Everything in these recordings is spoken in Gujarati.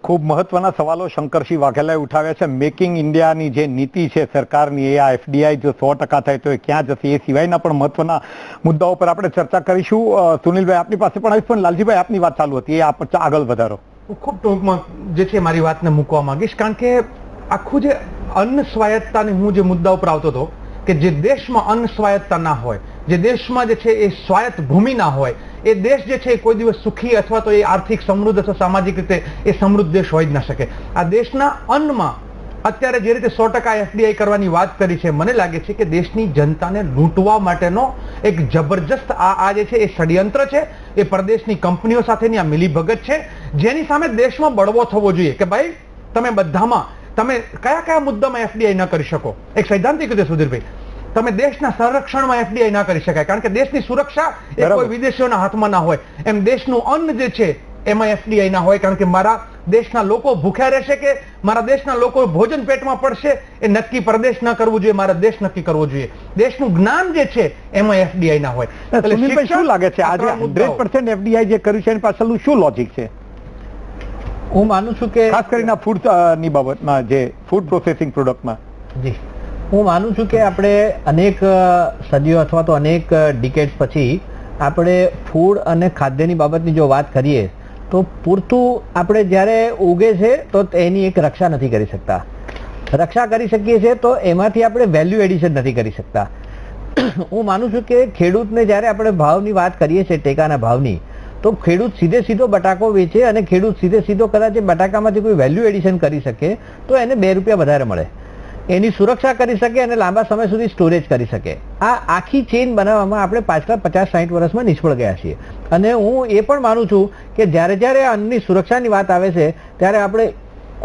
ખૂબ મહત્વના સવાલો શંકરસિંહ વાઘેલાએ ઉઠાવ્યા છે। મેકિંગ ઇન્ડિયાની જે નીતિ છે સરકારની, એ આ એફડીઆઈ જો 100% થાય તો એ ક્યાં જશે, એ સિવાયના પણ મહત્વના મુદ્દાઓ પર આપણે ચર્ચા કરીશું। સુનિલભાઈ, આપની પાસે પણ આવીશ, પણ લાલજીભાઈ આપની વાત ચાલુ હતી, એ આપ આગળ વધારો। ખૂબ ટૂંકમાં જે છે મારી વાતને મૂકવા માંગીશ, કારણ કે આખું જે અન્ન સ્વાયત્તાની હું જે મુદ્દા ઉપર આવતો હતો કે જે દેશમાં અન્ન સ્વાયત્તા ના હોય, જે દેશમાં જે છે એ સ્વાયત્ત ભૂમિ ના હોય, એ દેશ જે છે કોઈ દિવસ સુખી અથવા તો એ આર્થિક સમૃદ્ધ અથવા સામાજિક રીતે એ સમૃદ્ધ દેશ હોય જ ના શકે। આ દેશના અન્નમાં અત્યારે જે રીતે 100% એફડીઆઈ કરવાની વાત કરી છે, મને લાગે છે કે દેશની જનતાને લૂંટવા માટેનો એક જબરજસ્ત આ જે છે એ ષડયંત્ર છે, એ પરદેશની કંપનીઓ સાથેની આ મિલીભગત છે, જેની સામે દેશમાં બળવો થવો જોઈએ કે ભાઈ તમે બધામાં તમે કયા કયા મુદ્દામાં એફડીઆઈ ન કરી શકો। એક સૈદ્ધાંતિક રીતે સુધીરભાઈ, તમે દેશના સંરક્ષણમાં એફડીઆઈ ના કરી શકાય, કારણ કે દેશની સુરક્ષા એ કોઈ વિદેશીઓના હાથમાં ના હોય, એમ દેશનું અન્ન જે છે એમાં એફડીઆઈ ના હોય, કારણ કે મારા દેશના લોકો ભૂખ્યા રહેશે કે મારા દેશના લોકો ભોજન પેટમાં પડશે એ નક્કી પરદેશ ન કરવું જોઈએ, મારા દેશ નક્કી કરવો જોઈએ। દેશનું જ્ઞાન જે છે એમાં એફડીઆઈ ના હોય। સુનિલભાઈ, શું લાગે છે આજે 100% એફડીઆઈ જે કર્યું છે એની પાછળનું શું લોજિક છે? હું માનું છું કે ખાસ કરીને ફૂડ ની બાબતમાં, જે ફૂડ પ્રોસેસિંગ પ્રોડક્ટમાં જી હું માનું છું કે આપણે અનેક સદીઓ અથવા તો અનેક ડિકેડ્સ પછી આપણે ફૂડ અને ખાદ્યની બાબતની જો વાત કરીએ તો પૂરતું આપણે જ્યારે ઉગે છે તો એની એક રક્ષા નથી કરી શકતા। રક્ષા કરી શકીએ છીએ તો એમાંથી આપણે વેલ્યુ એડિશન નથી કરી શકતા। હું માનું છું કે ખેડૂતને જ્યારે આપણે ભાવની વાત કરીએ છીએ, ટેકાના ભાવની, તો ખેડૂત સીધો બટાકો વેચે અને ખેડૂત સીધો કદાચ બટાકામાંથી કોઈ વેલ્યુ એડિશન કરી શકે તો એને 2 રૂપિયા વધારે મળે, એની સુરક્ષા કરી શકે અને લાંબા સમય સુધી સ્ટોરેજ કરી શકે। આ આખી ચેઇન બનાવવામાં આપણે પાછલા 50-60 વર્ષમાં નિષ્ફળ ગયા છીએ। અને હું એ પણ માનું છું કે જ્યારે અન્નની સુરક્ષાની વાત આવે છે ત્યારે આપણે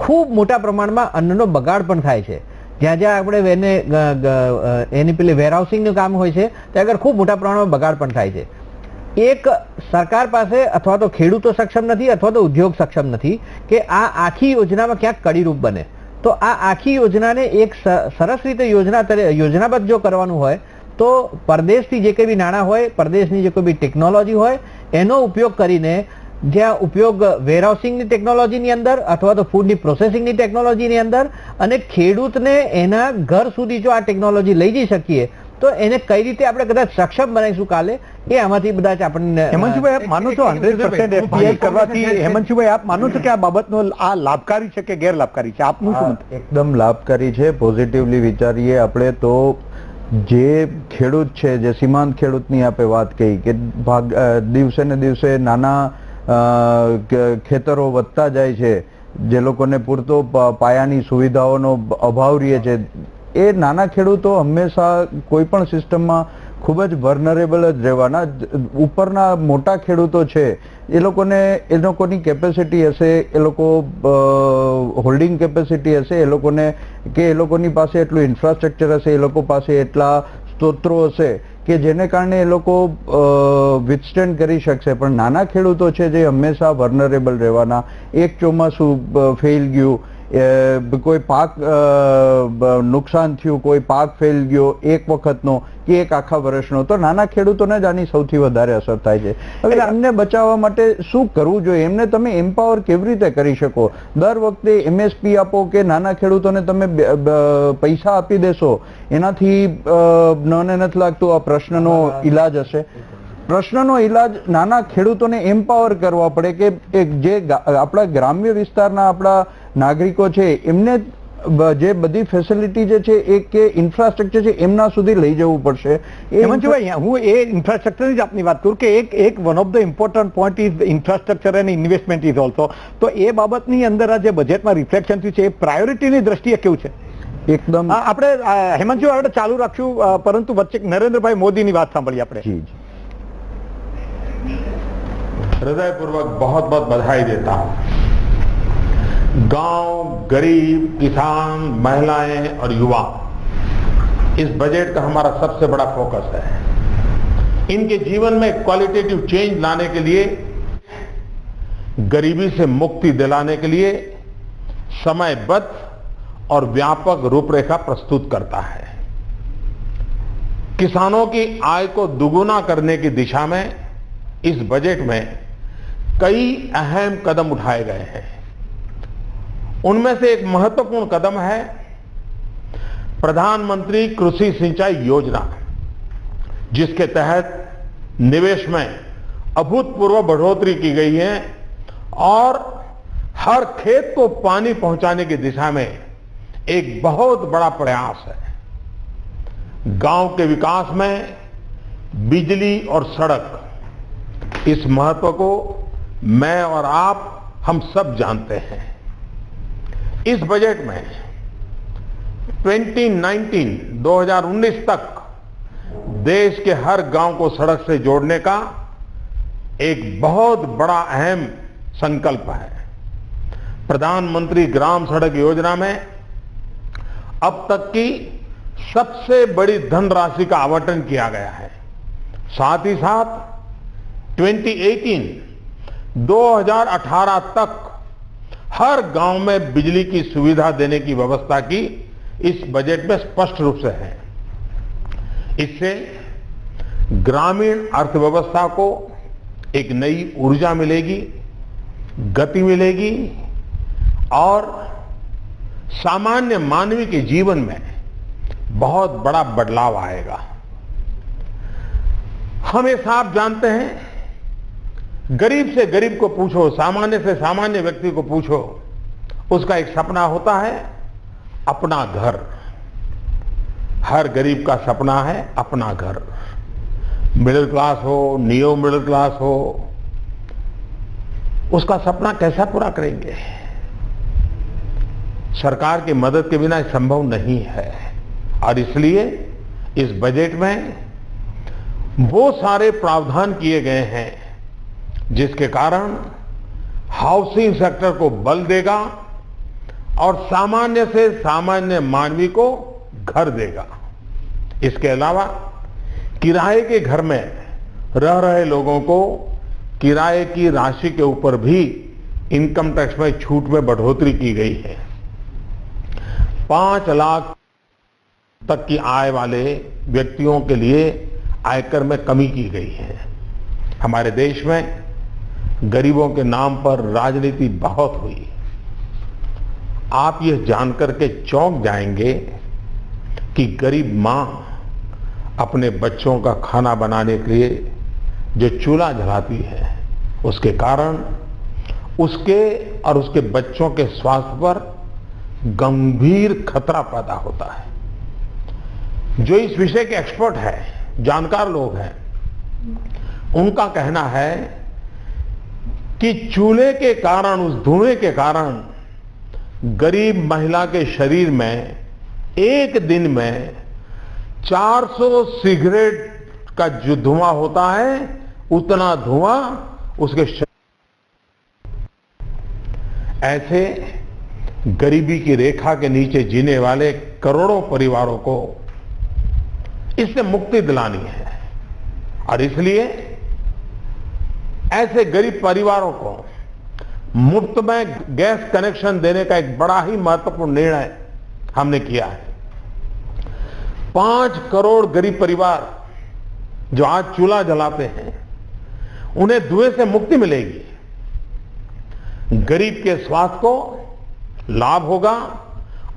ખૂબ મોટા પ્રમાણમાં અન્નનો બગાડ પણ થાય છે। જ્યાં આપણે એની પેલી વેરહાઉસિંગનું કામ હોય છે ત્યાં આગળ ખૂબ મોટા પ્રમાણમાં બગાડ પણ થાય છે। એક સરકાર પાસે અથવા તો ખેડૂતો સક્ષમ નથી અથવા તો ઉદ્યોગ સક્ષમ નથી કે આ આખી યોજનામાં ક્યાંક કડીરૂપ બને। તો આ આખી યોજનાને એક સરસ રીતે યોજનાબદ્ધ જો કરવાનું હોય તો પરદેશથી જે કંઈ બી નાણાં હોય, પરદેશની જે કોઈ બી ટેકનોલોજી હોય, એનો ઉપયોગ કરીને જ્યાં ઉપયોગ વેરહાઉસિંગની ટેકનોલોજીની અંદર અથવા તો ફૂડની પ્રોસેસિંગની ટેકનોલોજીની અંદર, અને ખેડૂતને એના ઘર સુધી જો આ ટેકનોલોજી લઈ જઈ શકીએ તો એને કઈ રીતે આપણે કદાચ સક્ષમ બનાવીશું કાલે, એ આમાંથી બધા જ આપણને। હેમાંશુભાઈ, આપ માનો છો 100% એફડીઆઈ કરવાથી, હેમાંશુભાઈ આપ માનો છો કે આ બાબતનો આ લાભકારી છે કે ગેરલાભકારી છે? આપનું શું? એકદમ લાભકારી છે। પોઝિટિવલી વિચારીએ આપણે તો જે ખેડૂત છે, જે સીમાંત ખેડૂતની આપણે વાત કહી કે દિવસે ને દિવસે નાના ખેતરો વધતા જાય છે, જે લોકોને પૂરતો પાયાની સુવિધાઓનો અભાવ રહે છે, એ નાના ખેડૂતો હંમેશા કોઈ પણ સિસ્ટમમાં ખૂબ જ વલ્નરેબલ જ રહેવાના। ઉપરના મોટા ખેડૂતો છે એ લોકોની કેપેસિટી હશે, એ લોકો હોલ્ડિંગ કેપેસિટી હશે, એ લોકોને કે એ લોકોની પાસે એટલું ઇન્ફ્રાસ્ટ્રક્ચર હશે, એ લોકો પાસે એટલા સ્ત્રોતો હશે કે જેને કારણે એ લોકો વિથસ્ટેન્ડ કરી શકશે। પણ નાના ખેડૂતો છે જે હંમેશા વલ્નરેબલ રહેવાના। એક ચોમાસું ફેલ ગયું, કોઈ પાક નુકસાન થયું, કોઈ પાક ફેલ ગયો એક વખતનો કે એક આખા વર્ષનો, તો નાના ખેડૂતોને જ આની સૌથી વધારે અસર થાય છે। હવે એમને બચાવવા માટે શું કરવું જોઈએ? એમને તમે એમ્પાવર કેવી રીતે કરી શકો? દર વખતે એમએસપી આપો કે નાના ખેડૂતોને તમે પૈસા આપી દેશો, એનાથી મને નથી લાગતું આ પ્રશ્નનો ઈલાજ હશે। પ્રશ્નનો ઈલાજ નાના ખેડૂતોને એમ્પાવર કરવા પડે કે જે આપણા ગ્રામ્ય વિસ્તારના આપણા નાગરિકો છે એમને જે બધી ફેસિલિટી જે છે એ કે ઇન્ફ્રાસ્ટ્રક્ચર છે એમના સુધી લઈ જવું પડશે। હેમાંશુભાઈ, હું એ ઇન્ફ્રાસ્ટ્રક્ચરની જ આપની વાત કરું કે એક one of the important point is infrastructure and investment is also. તો એ બાબતની અંદર આ જે બજેટમાં રિફ્લેક્શન થયું છે એ પ્રાયોરિટીની દ્રષ્ટિએ કેવું છે? એકદમ આપણે હેમાંશુભાઈ આપણે ચાલુ રાખશું, પરંતુ વચ્ચે નરેન્દ્રભાઈ મોદીની વાત સાંભળીએ આપણે। જી हृदयपूर्वक बहुत बहुत बधाई देता हूं। गांव, गरीब, किसान, महिलाएं और युवा, इस बजट का हमारा सबसे बड़ा फोकस है। इनके जीवन में क्वालिटेटिव चेंज लाने के लिए, गरीबी से मुक्ति दिलाने के लिए समयबद्ध और व्यापक रूपरेखा प्रस्तुत करता है। किसानों की आय को दुगुना करने की दिशा में इस बजट में कई अहम कदम उठाए गए हैं। उनमें से एक महत्वपूर्ण कदम है प्रधानमंत्री कृषि सिंचाई योजना, जिसके तहत निवेश में अभूतपूर्व बढ़ोतरी की गई है और हर खेत को पानी पहुंचाने की दिशा में एक बहुत बड़ा प्रयास है। गांव के विकास में बिजली और सड़क, इस महत्व को मैं और आप हम सब जानते हैं। इस बजट में 2019 तक देश के हर गांव को सड़क से जोड़ने का एक बहुत बड़ा अहम संकल्प है। प्रधानमंत्री ग्राम सड़क योजना में अब तक की सबसे बड़ी धनराशि का आवंटन किया गया है। साथ ही साथ 2018 तक हर गांव में बिजली की सुविधा देने की व्यवस्था की इस बजट में स्पष्ट रूप से है। इससे ग्रामीण अर्थव्यवस्था को एक नई ऊर्जा मिलेगी, गति मिलेगी और सामान्य मानवी के जीवन में बहुत बड़ा बदलाव आएगा। हम ये साफ जानते हैं, गरीब से गरीब को पूछो, सामान्य से सामान्य व्यक्ति को पूछो, उसका एक सपना होता है अपना घर। हर गरीब का सपना है अपना घर। मिडिल क्लास हो, नियो मिडिल क्लास हो, उसका सपना कैसा पूरा करेंगे? सरकार की मदद के बिना संभव नहीं है। और इसलिए इस बजट में वो सारे प्रावधान किए गए हैं जिसके कारण हाउसिंग सेक्टर को बल देगा और सामान्य से सामान्य मानवी को घर देगा। इसके अलावा किराए के घर में रह रहे लोगों को किराए की राशि के ऊपर भी इनकम टैक्स में छूट में बढ़ोतरी की गई है। 5 लाख तक की आय वाले व्यक्तियों के लिए आयकर में कमी की गई है। हमारे देश में गरीबों के नाम पर राजनीति बहुत हुई। आप यह जानकर के चौंक जाएंगे कि गरीब मां अपने बच्चों का खाना बनाने के लिए जो चूल्हा जलाती है, उसके कारण उसके और उसके बच्चों के स्वास्थ्य पर गंभीर खतरा पैदा होता है। जो इस विषय के एक्सपर्ट हैं, जानकार लोग हैं, उनका कहना है कि चूल्हे के कारण, उस धुएं के कारण गरीब महिला के शरीर में एक दिन में 400 सिगरेट का जो धुआं होता है, उतना धुआं उसके शरीर। ऐसे गरीबी की रेखा के नीचे जीने वाले करोड़ों परिवारों को इससे मुक्ति दिलानी है। और इसलिए ऐसे गरीब परिवारों को मुफ्त में गैस कनेक्शन देने का एक बड़ा ही महत्वपूर्ण निर्णय हमने किया है। 5 करोड़ गरीब परिवार जो आज चूल्हा जलाते हैं, उन्हें धुएं से मुक्ति मिलेगी। गरीब के स्वास्थ्य को लाभ होगा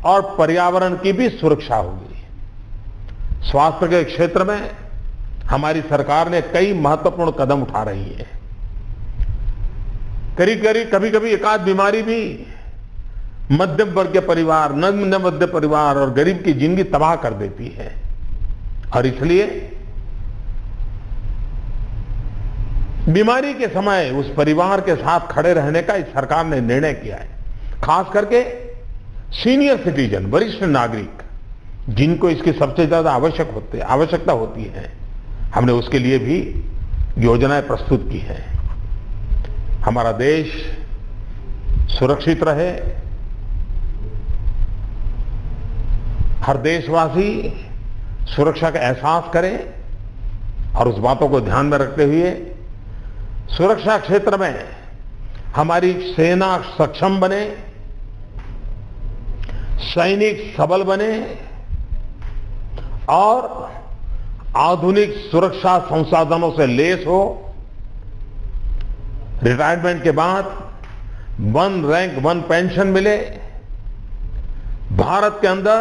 और पर्यावरण की भी सुरक्षा होगी। स्वास्थ्य के क्षेत्र में हमारी सरकार ने कई महत्वपूर्ण कदम उठा रही है। कभी कभी एकाध बीमारी भी मध्यम वर्ग के परिवार, निम्न मध्य परिवार और गरीब की जिंदगी तबाह कर देती है। और इसलिए बीमारी के समय उस परिवार के साथ खड़े रहने का इस सरकार ने निर्णय किया है। खास करके सीनियर सिटीजन, वरिष्ठ नागरिक, जिनको इसकी सबसे ज्यादा आवश्यकता होती है, हमने उसके लिए भी योजनाएं प्रस्तुत की है। हमारा देश सुरक्षित रहे, हर देशवासी सुरक्षा का एहसास करे और उस बातों को ध्यान में रखते हुए सुरक्षा क्षेत्र में हमारी सेना सक्षम बने, सैनिक सबल बने और आधुनिक सुरक्षा संसाधनों से लैस हो। रिटायरमेंट के बाद 1 रैंक 1 पेंशन मिले, भारत के अंदर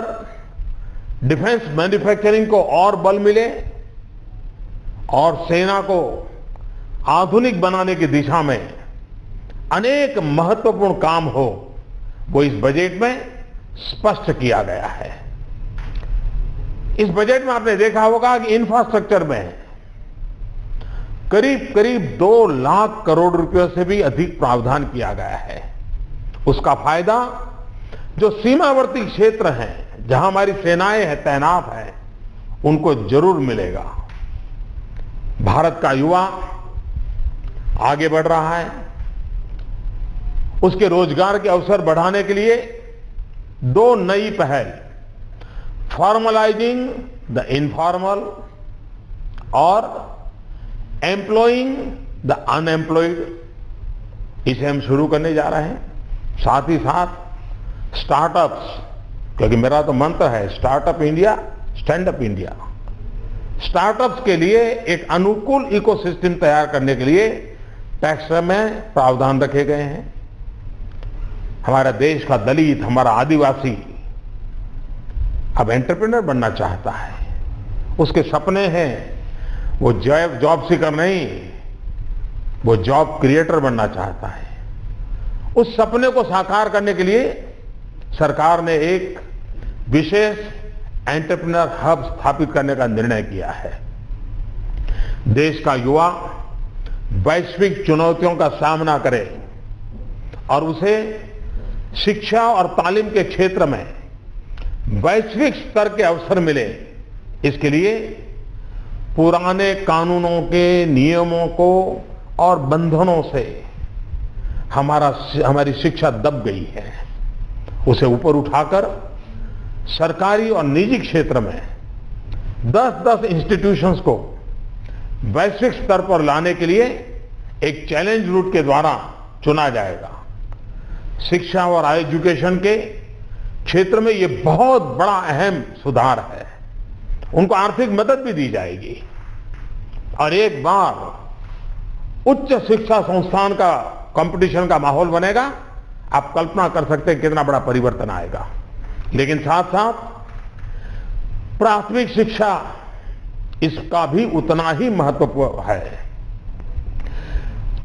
डिफेंस मैन्युफैक्चरिंग को और बल मिले और सेना को आधुनिक बनाने की दिशा में अनेक महत्वपूर्ण काम हो, वो इस बजट में स्पष्ट किया गया है। इस बजट में आपने देखा होगा कि इंफ्रास्ट्रक्चर में करीब करीब 2 लाख करोड़ रुपयों से भी अधिक प्रावधान किया गया है। उसका फायदा जो सीमावर्ती क्षेत्र हैं, जहां हमारी सेनाएं हैं, तैनात हैं, उनको जरूर मिलेगा। भारत का युवा आगे बढ़ रहा है। उसके रोजगार के अवसर बढ़ाने के लिए 2 नई पहल, फॉर्मलाइजिंग द इनफॉर्मल और एम्प्लॉइंग द अनएम्प्लॉयड, इसे हम शुरू करने जा रहे हैं। साथ ही साथ स्टार्टअप्स, क्योंकि मेरा तो मंत्र है startup India, stand up India. Startups के लिए एक अनुकूल इकोसिस्टम तैयार करने के लिए टैक्स में प्रावधान रखे गए हैं। हमारा देश का दलित, हमारा आदिवासी अब एंटरप्रेन्योर बनना चाहता है। उसके सपने हैं, वो जॉब सीकर नहीं, वो जॉब क्रिएटर बनना चाहता है। उस सपने को साकार करने के लिए सरकार ने एक विशेष एंटरप्रेन्योर हब स्थापित करने का निर्णय किया है। देश का युवा वैश्विक चुनौतियों का सामना करे और उसे शिक्षा और तालीम के क्षेत्र में वैश्विक स्तर के अवसर मिले, इसके लिए पुराने कानूनों के नियमों को और बंधनों से हमारी शिक्षा दब गई है। उसे ऊपर उठाकर सरकारी और निजी क्षेत्र में 10-10 इंस्टीट्यूशंस को वैश्विक स्तर पर लाने के लिए एक चैलेंज रूट के द्वारा चुना जाएगा। शिक्षा और एजुकेशन के क्षेत्र में यह बहुत बड़ा अहम सुधार है। उनको आर्थिक मदद भी दी जाएगी और एक बार उच्च शिक्षा संस्थान का कंपटीशन का माहौल बनेगा। आप कल्पना कर सकते हैं कितना बड़ा परिवर्तन आएगा। लेकिन साथ साथ प्राथमिक शिक्षा, इसका भी उतना ही महत्वपूर्ण है।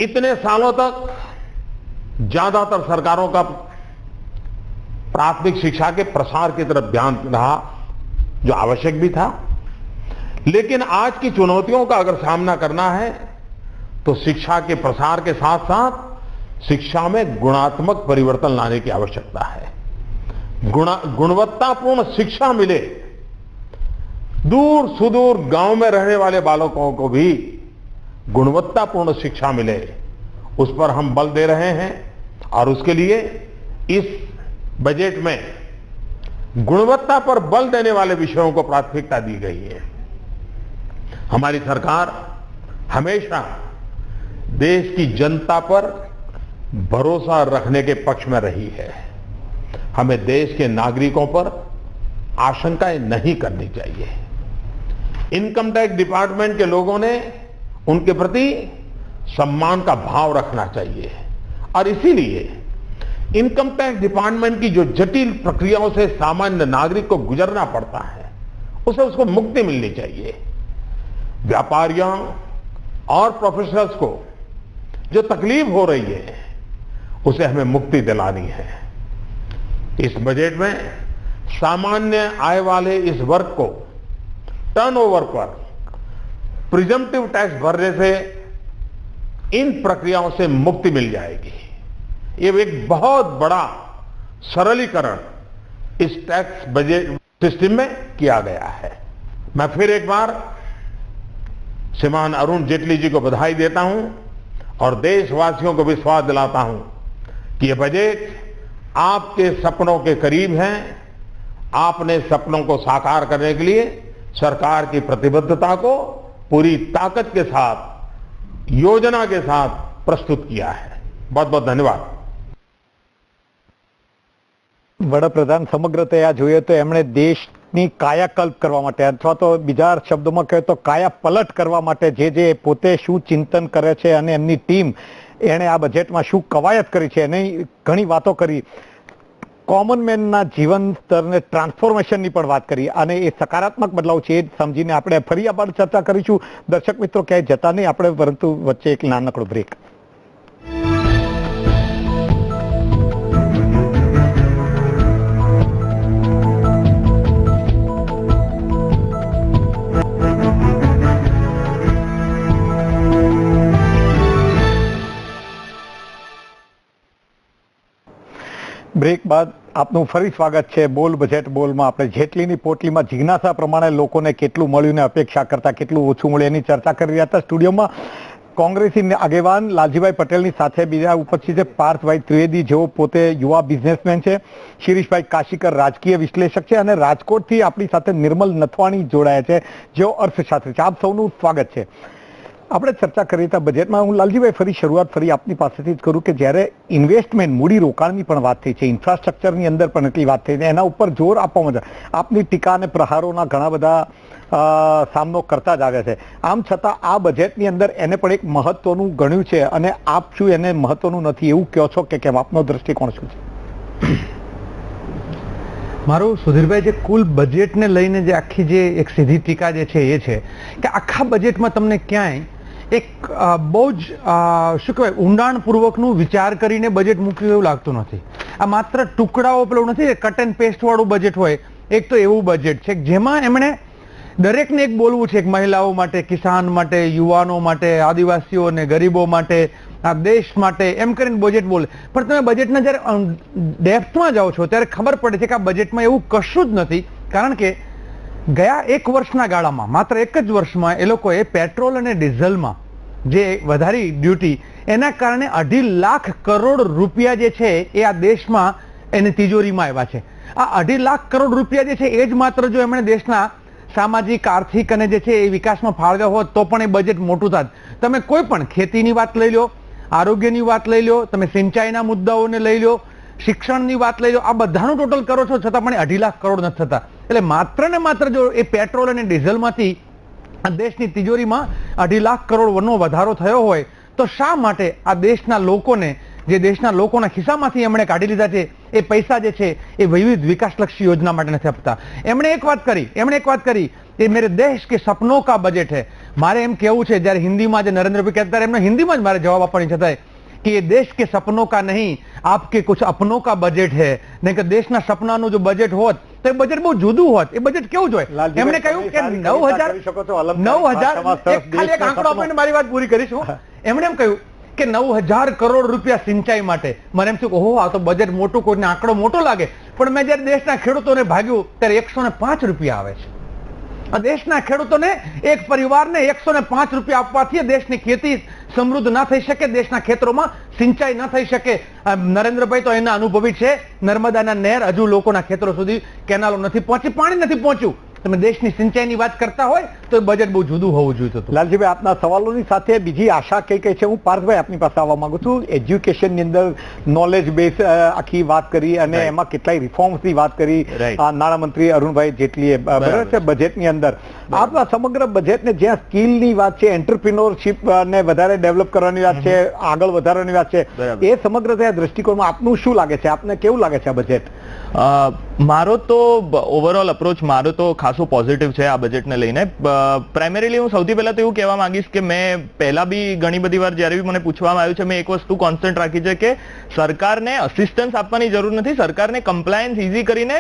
इतने सालों तक ज्यादातर सरकारों का प्राथमिक शिक्षा के प्रसार की तरफ ध्यान रहा, जो आवश्यक भी था। लेकिन आज की चुनौतियों का अगर सामना करना है तो शिक्षा के प्रसार के साथ साथ शिक्षा में गुणात्मक परिवर्तन लाने की आवश्यकता है। गुणवत्तापूर्ण शिक्षा मिले, दूर सुदूर गांव में रहने वाले बालकों को भी गुणवत्तापूर्ण शिक्षा मिले, उस पर हम बल दे रहे हैं। और उसके लिए इस बजट में गुणवत्ता पर बल देने वाले विषयों को प्राथमिकता दी गई है। हमारी सरकार हमेशा देश की जनता पर भरोसा रखने के पक्ष में रही है। हमें देश के नागरिकों पर आशंकाएं नहीं करनी चाहिए। इनकम टैक्स डिपार्टमेंट के लोगों ने उनके प्रति सम्मान का भाव रखना चाहिए और इसीलिए इनकम टैक्स डिपार्टमेंट की जो जटिल प्रक्रियाओं से सामान्य नागरिक को गुजरना पड़ता है, उसको मुक्ति मिलनी चाहिए। व्यापारियों और प्रोफेशनल्स को जो तकलीफ हो रही है, उसे हमें मुक्ति दिलानी है। इस बजट में सामान्य आय वाले इस वर्ग को टर्नओवर पर प्रिजम्पटिव टैक्स भरने से इन प्रक्रियाओं से मुक्ति मिल जाएगी। ये एक बहुत बड़ा सरलीकरण इस टैक्स बजट सिस्टम में किया गया है। मैं फिर एक बार श्रीमान अरुण जेटली जी को बधाई देता हूं और देशवासियों को विश्वास दिलाता हूं कि यह बजट आपके सपनों के करीब है। आपने सपनों को साकार करने के लिए सरकार की प्रतिबद्धता को पूरी ताकत के साथ, योजना के साथ प्रस्तुत किया है। बहुत बहुत धन्यवाद। વડાપ્રધાન સમગ્રતે આ જોઈએ તો એમણે દેશની કાયાકલ્પ કરવા માટે અથવા તો બીજા શબ્દોમાં કહે તો કાયા પલટ કરવા માટે જે પોતે શું ચિંતન કરે છે અને એમની ટીમ એણે આ બજેટમાં શું કવાયત કરી છે એની ઘણી વાતો કરી। કોમન મેનના જીવન સ્તરને ટ્રાન્સફોર્મેશનની પણ વાત કરી અને એ સકારાત્મક બદલાવ છે એ સમજીને આપણે ફરી આ બાદ ચર્ચા કરીશું. દર્શક મિત્રો ક્યાંય જતા નહીં આપણે, પરંતુ વચ્ચે એક નાનકડો બ્રેક. બ્રેક બાદ આપનું ફરી સ્વાગત છે બોલ બજેટ બોલમાં. આપણે જેટલીની પોટલીમાં જિજ્ઞાસા પ્રમાણે લોકોને કેટલું મળ્યું ને અપેક્ષા કરતા કેટલું ઓછું મળ્યું એની ચર્ચા કરી રહ્યા હતા. સ્ટુડિયોમાં કોંગ્રેસી આગેવાન લાલજીભાઈ પટેલની સાથે બીજા ઉપસ્થિત છે પાર્થભાઈ ત્રિવેદી, જેઓ પોતે યુવા બિઝનેસમેન છે, શિરીષભાઈ કાશીકર રાજકીય વિશ્લેષક છે, અને રાજકોટથી આપણી સાથે નિર્મલ નથવાણી જોડાયા છે, જેઓ અર્થશાસ્ત્રી છે. આપ સૌનું સ્વાગત છે. આપણે ચર્ચા કરી હતા બજેટમાં. હું લાલજીભાઈ ફરી શરૂઆત ફરી આપની પાસેથી જ કરું કે જ્યારે ઇન્વેસ્ટમેન્ટ મૂડી રોકાણની પણ વાત થઈ છે, ઇન્ફ્રાસ્ટ્રક્ચરની અંદર પણ એટલી વાત થઈ છે, એના ઉપર જોર આપવામાં છે. આપની ટીકા અને પ્રહારોના ઘણા બધા સામનો કરતા જ આવ્યા છે. આમ છતાં આ બજેટની અંદર એને પણ એક મહત્વનું ગણ્યું છે, અને આપ શું એને મહત્વનું નથી એવું કહો છો કે કેમ? આપનો દ્રષ્ટિકોણ શું છે? મારું સુધીરભાઈ જે કુલ બજેટને લઈને જે આખી જે એક સીધી ટીકા જે છે એ છે કે આખા બજેટમાં તમને ક્યાંય એક બહુ જ શું કહેવાય ઊંડાણપૂર્વકનું વિચાર કરીને બજેટ મૂક્યું એવું લાગતું નથી. આ માત્ર ટુકડાઓ પેલું નથી, કટ એન્ડ પેસ્ટ વાળું બજેટ હોય. એક તો એવું બજેટ છે જેમાં એમણે દરેકને એક બોલવું છે, મહિલાઓ માટે, કિસાન માટે, યુવાનો માટે, આદિવાસીઓ અને ગરીબો માટે, આ દેશ માટે, એમ કરીને બજેટ બોલે. પણ તમે બજેટના જ્યારે ડેપ્થમાં જાઓ છો ત્યારે ખબર પડે છે કે આ બજેટમાં એવું કશું જ નથી. કારણ કે ગયા એક વર્ષના ગાળામાં, માત્ર એક જ વર્ષમાં એ લોકોએ પેટ્રોલ અને ડીઝલમાં જે વધારી ડ્યુટી, એના કારણે 2.5 લાખ કરોડ રૂપિયા જે છે એ આ દેશમાં એની તિજોરીમાં આવ્યા છે. આ 2.5 લાખ કરોડ રૂપિયા જે છે એ જ માત્ર જો એમણે દેશના સામાજિક, આર્થિક અને જે છે એ વિકાસમાં ફાળવ્યા હોત તો પણ એ બજેટ મોટું થાત. તમે કોઈ પણ ખેતીની વાત લઈ લો, આરોગ્યની વાત લઈ લો, તમે સિંચાઈના મુદ્દાઓને લઈ લો, શિક્ષણની વાત લઈ લો, આ બધાનું ટોટલ કરો છો છતાં પણ 2.5 લાખ કરોડ નથી થતા. એટલે માત્ર ને માત્ર જો એ પેટ્રોલ અને ડીઝલમાંથી આ દેશની તિજોરીમાં 2.5 લાખ કરોડનો વધારો થયો હોય તો શા માટે આ દેશના લોકોને, જે દેશના લોકોના ખિસ્સામાંથી એમણે કાઢી લીધા છે એ પૈસા જે છે એ વિવિધ વિકાસલક્ષી યોજના માટે નથી આપતા? એમણે એક વાત કરી એ મેરે દેશ કે સપનો કા બજેટ હૈ. મારે એમ કહેવું છે, જ્યારે હિન્દીમાં જે નરેન્દ્રભાઈ કહેતા એમને હિન્દીમાં જ મારે જવાબ આપવાની છતાંય કે ये देश के सपनों का नहीं, आपके कुछ अपनों का बजट है. નહીં કે દેશના સપનાનું જો બજેટ હોત તો એ બજેટ બહુ જુદું હોત. એ બજેટ કેવું જોઈએ? એમણે કહ્યું કે 9,000 ખાલી એક આંકડો આપીને મારી વાત પૂરી કરીશું. એમણે એમ કહ્યું કે 9,000 કરોડ રૂપિયા સિંચાઈ માટે. મને એમ થયું ઓહો, આ તો બજેટ મોટું, કોઈને આંકડો મોટો લાગે. પણ મેં જયારે દેશના ખેડૂતોને ભાગ્યું ત્યારે 105 રૂપિયા આવે છે. દેશના ખેડૂતોને, એક પરિવારને 105 રૂપિયા આપવાથી દેશની ખેતી સમૃદ્ધ ના થઈ શકે, દેશના ખેતરોમાં સિંચાઈ ન થઈ શકે. નરેન્દ્રભાઈ તો એના અનુભવી છે. નર્મદાના નહેર હજુ લોકોના ખેતરો સુધી કેનાલો નથી પહોંચી, પાણી નથી પહોંચ્યું. તમે દેશની સિંચાઈની વાત કરતા હોય તો એ બજેટ બહુ જુદું હોવું જોઈએ. લાલજીભાઈ, આપના સવાલોની સાથે બીજી આશા કઈ કઈ છે? હું પાર્થભાઈ આપની પાસે આવવા માંગુ છું. એજ્યુકેશનની અંદર નોલેજ બેઝ આખી વાત કરી અને એમાં કેટલાય રિફોર્મ્સની વાત કરી નાણામંત્રી અરુણભાઈ જેટલીએ, બરાબર છે, બજેટની અંદર. આપના સમગ્ર બજેટને જ્યાં સ્કિલની વાત છે, એન્ટરપ્રિન્યોરશિપ ને વધારે ડેવલપ કરવાની વાત છે, આગળ વધારવાની વાત છે, એ સમગ્ર ત્યાં દ્રષ્ટિકોણમાં આપનું શું લાગે છે? આપને કેવું લાગે છે આ બજેટ? મારો તો ઓવરઓલ અપ્રોચ મારો તો ખાસો પોઝિટિવ છે આ બજેટને લઈને. પ્રાઇમરીલી હું સૌથી પહેલા તો એવું કહેવા માંગીશ કે મેં પહેલા બી ઘણી બધી વાર જ્યારે બી મને પૂછવામાં આવ્યું છે, મેં એક વસ્તુ કોન્સ્ટન્ટ રાખી છે કે સરકારને અસિસ્ટન્સ આપવાની જરૂર નથી, સરકારને કમ્પ્લાયન્સ ઇઝી કરીને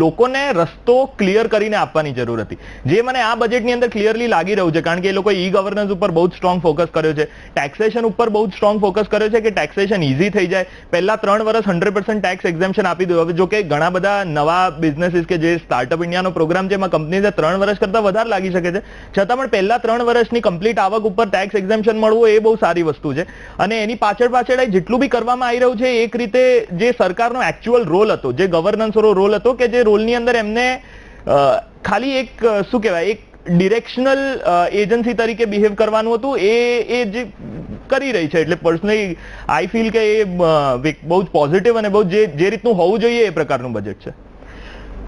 લોકોને રસ્તો ક્લિયર કરીને આપવાની જરૂર હતી. જે મને આ બજેટની અંદર ક્લિયરલી લાગી રહ્યું છે, કારણ કે એ લોકોએ ઈ ગવર્નન્સ ઉપર બહુ જ સ્ટ્રોંગ ફોકસ કર્યો છે, ટેક્સેશન ઉપર બહુ જ સ્ટ્રોંગ ફોકસ કર્યો છે કે ટેક્સેશન ઇઝી થઈ જાય. પહેલા 3 વર્ષ 100% ટેક્સ એક્ઝેમ્પશન આપી દો. હવે જો કે ઘણા બધા નવા બિઝનેસીસ કે જે સ્ટાર્ટઅપ ઇન્ડિયાનો પ્રોગ્રામ છે એમાં કંપનીને 3 વર્ષ કરતા વધારે લાગી શકે છે, છતાં પણ પહેલા 3 વર્ષની કમ્પ્લીટ આવક ઉપર ટેક્સ એક્ઝેમ્પશન મળવું એ બહુ સારી વસ્તુ છે. અને એની પાછળ જેટલું બી કરવામાં આવી રહ્યું છે, એક રીતે જે સરકારનો એકચ્યુઅલ રોલ હતો, જે ગવર્નન્સ રોલ હતો, કે જે રોલની અંદર એમને ખાલી એક શું કહેવાય, એક ડિરેક્શનલ એજન્સી તરીકે બિહેવ કરવાનું હતું, એ જે કરી રહી છે. એટલે પર્સનલી આઈ ફીલ કે એ બહુ જ પોઝિટિવ અને બહુ જે રીતનું હોવું જોઈએ એ પ્રકારનું બજેટ છે.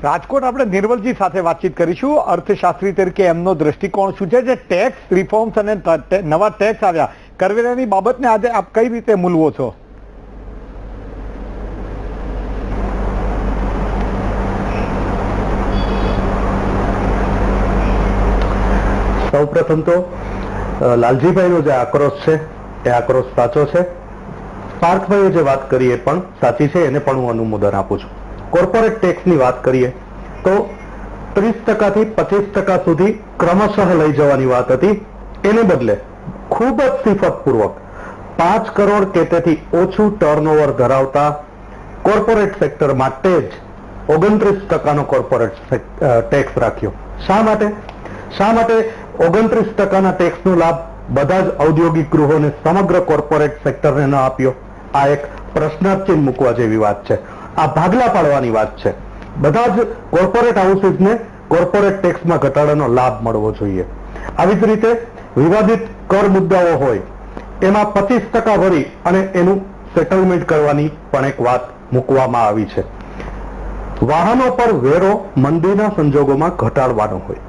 રાજકોટ આપણે નિર્મલજી સાથે વાતચીત કરીશું. અર્થશાસ્ત્રી તરીકે એમનો દ્રષ્ટિકોણ શું છે? જે ટેક્સ રિફોર્મ્સ અને નવા ટેક્સ આવ્યા, કરવેરાની બાબતને આજે આપ કઈ રીતે મૂલવો છો? સૌપ્રથમ તો લાલજીભાઈનો જે આક્રોશ છે એ આક્રોશ સાચો છે. પાર્થભાઈએ જે વાત કરી એ પણ સાચી છે, એને પણ હું અનુમોદન આપું છું. કોર્પોરેટ ટેક્સની વાત કરીએ તો 30% થી 25% સુધી ક્રમશઃ લઈ જવાની વાત હતી. એને બદલે ખૂબ જ સિફતપૂર્વક 5 કરોડ કે તેથી ઓછું ટર્નઓવર ધરાવતા કોર્પોરેટ સેક્ટર માટે જ 29% કોર્પોરેટ ટેક્સ રાખ્યો. શા માટે 29% ટેક્સનો લાભ બધા જ ઔદ્યોગિક ગૃહોને સમગ્ર કોર્પોરેટ સેક્ટરને ન આપ્યો? આ એક પ્રશ્નાર્થ ચિહ્ન મૂકવા જેવી વાત છે. આ ભાગલા પાડવાની વાત છે. બધા જ કોર્પોરેટ હાઉસીસને કોર્પોરેટ ટેક્સમાં ઘટાડાનો લાભ મળવો જોઈએ. આવી જ રીતે વિવાદિત કર મુદ્દાઓ હોય એમાં 25% ભરી અને એનું સેટલમેન્ટ કરવાની પણ એક વાત મૂકવામાં આવી છે. વાહનો પર વેરો મંદીના સંજોગોમાં ઘટાડવાનો હોય.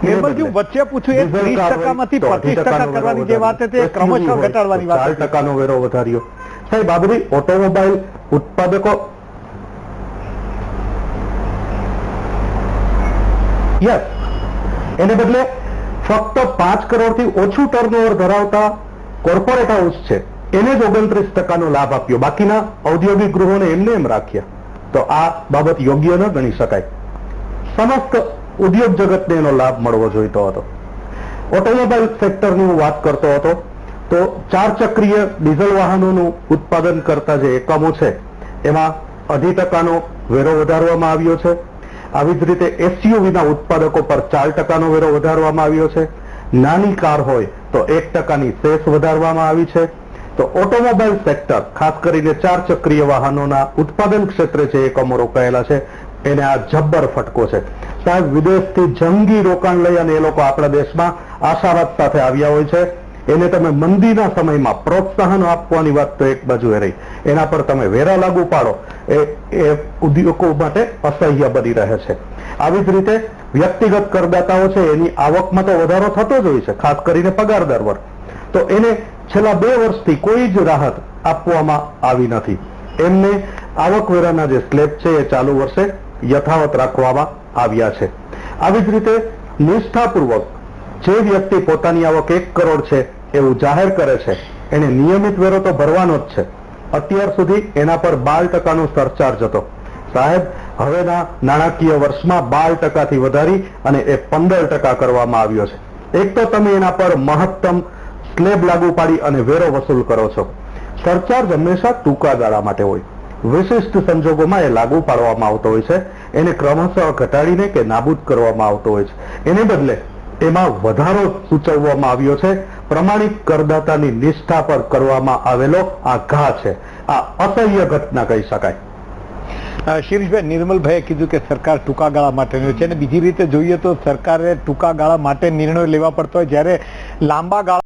નિર્મલજી, હું વચ્ચે પૂછું, એ 30% માંથી 25% કરવાની જે વાત હતી એ ક્રમશઃ ઘટાડવાની વાત હતી. 4% વેરો વધાર્યો. સાહેબ, આ બધી ઓટોમોબાઈલ ઉત્પાદકો યસ, એને બદલે ફક્ત 5 કરોડથી ઓછું ટર્નઓવર ધરાવતા કોર્પોરેટ હાઉસ છે એને જ 29% લાભ આપ્યો, બાકીના ઔદ્યોગિક ગૃહોને એમને એમ રાખ્યા. તો આ બાબત યોગ્ય ન ગણી શકાય. સમસ્ત ઉદ્યોગ જગતને એનો લાભ મળવો જોઈતો હતો. ઓટોમોબાઈલ સેક્ટરની હું વાત કરતો હતો તો 4 ચક્રીય ડીઝલ વાહનોનું ઉત્પાદન કરતા જે એકમો છે એમાં 2.5% વેરો વધારવામાં આવ્યો છે. આવી જ રીતે એસયુવીના ઉત્પાદકો પર 4% વેરો વધારવામાં આવ્યો છે. નાની કાર હોય તો 1% સેસ વધારવામાં આવી છે. તો ઓટોમોબાઈલ સેક્ટર, ખાસ કરીને 4 ચક્રીય વાહનોના ઉત્પાદન ક્ષેત્રે જે એકમો રોકાયેલા છે એને આ જબ્બર ફટકો છે. સાહેબ, વિદેશથી જંગી રોકાણ લઈ અને એ લોકો આપણા દેશમાં આશાવાદ સાથે આવ્યા હોય છે. એને તમે મંદીના સમયમાં પ્રોત્સાહન આપવાની વાત તો એક બાજુએ રહી, એના પર તમે વેરા લાગુ પાડો એ ઉદ્યોગો માટે અસહ્ય બની રહે છે. આવી જ રીતે વ્યક્તિગત કરદાતાઓ છે એની આવકમાં તો વધારો થતો જ હોય છે, ખાસ કરીને પગારદાર વર્ગ. તો એને છેલ્લા 2 વર્ષથી કોઈ જ રાહત આપવામાં આવી નથી. એમને આવકવેરાના જે સ્લેબ છે એ ચાલુ વર્ષે યથાવત રાખવામાં આવ્યા છે. આવી જ રીતે નિષ્ઠાપૂર્વક જે વ્યક્તિ પોતાની આવક 1 કરોડ છે એવું જાહેર કરે છે એને નિયમિત વેરો તો ભરવાનો જ છે. અત્યાર સુધી એના પર 12%નો સરચાર્જ હતો. સાહેબ, હવેના નાણાકીય વર્ષમાં 12% થી વધારી અને એ 15% કરવામાં આવ્યો છે. એક તો તમે એના પર મહત્તમ સ્લેબ લાગુ પાડી અને વેરો વસૂલ કરો છો. સરચાર્જ હંમેશા ટૂંકા ગાળા માટે હોય, વિશિષ્ટ સંજોગોમાં એ લાગુ પાડવામાં આવતો હોય છે. એને ક્રમશઃ ઘટાડીને કે નાબૂદ કરવામાં આવતો હોય છે. એને બદલે એમાં વધારો સૂચવવામાં આવ્યો છે. પ્રમાણિક કરદાતાની નિષ્ઠા પર કરવામાં આવેલો આ ઘા છે. આ અસહ્ય ઘટના કહી શકાય. શિરીષભાઈ, નિર્મલભાઈએ કીધું કે સરકાર ટૂંકા ગાળા માટેની છે અને બીજી રીતે જોઈએ તો સરકારે ટૂંકા ગાળા માટે નિર્ણયો લેવા પડતો હોય, જ્યારે લાંબા ગાળા